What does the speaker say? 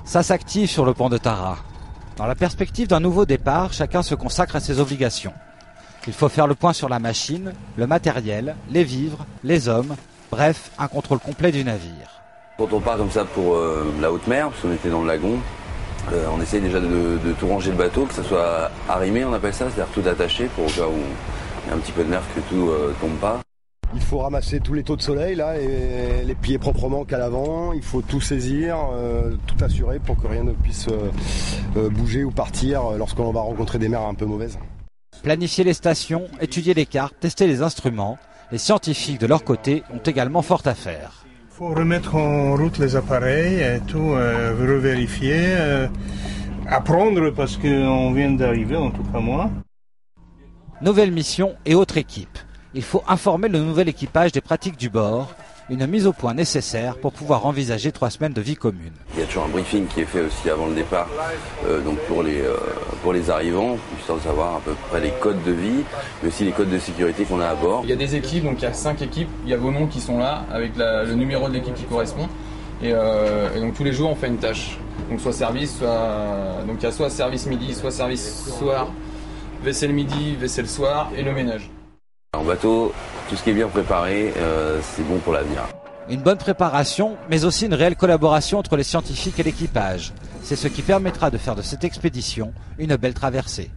Ça s'active sur le pont de Tara. Dans la perspective d'un nouveau départ, chacun se consacre à ses obligations. Il faut faire le point sur la machine, le matériel, les vivres, les hommes, bref, un contrôle complet du navire. Quand on part comme ça pour la haute mer, parce qu'on était dans le lagon, on essaye déjà de tout ranger le bateau, que ça soit arrimé, on appelle ça, c'est-à-dire tout attaché pour au cas où il y a un petit peu de nerf que tout tombe pas. Il faut ramasser tous les taux de soleil là et les plier proprement qu'à l'avant. Il faut tout saisir, tout assurer pour que rien ne puisse bouger ou partir lorsqu'on va rencontrer des mers un peu mauvaises. Planifier les stations, étudier les cartes, tester les instruments. Les scientifiques de leur côté ont également fort à faire. Il faut remettre en route les appareils et tout, revérifier, apprendre parce qu'on vient d'arriver, en tout cas moi. Nouvelle mission et autre équipe. Il faut informer le nouvel équipage des pratiques du bord, une mise au point nécessaire pour pouvoir envisager 3 semaines de vie commune. Il y a toujours un briefing qui est fait aussi avant le départ, donc pour les arrivants, histoire de savoir à peu près les codes de vie, mais aussi les codes de sécurité qu'on a à bord. Il y a des équipes, donc il y a 5 équipes, il y a vos noms qui sont là, avec le numéro de l'équipe qui correspond, et donc tous les jours on fait une tâche. Donc soit service, donc il y a soit service midi, soit service soir, vaisselle midi, vaisselle soir et le ménage. En bateau, tout ce qui est bien préparé, c'est bon pour l'avenir. Une bonne préparation, mais aussi une réelle collaboration entre les scientifiques et l'équipage. C'est ce qui permettra de faire de cette expédition une belle traversée.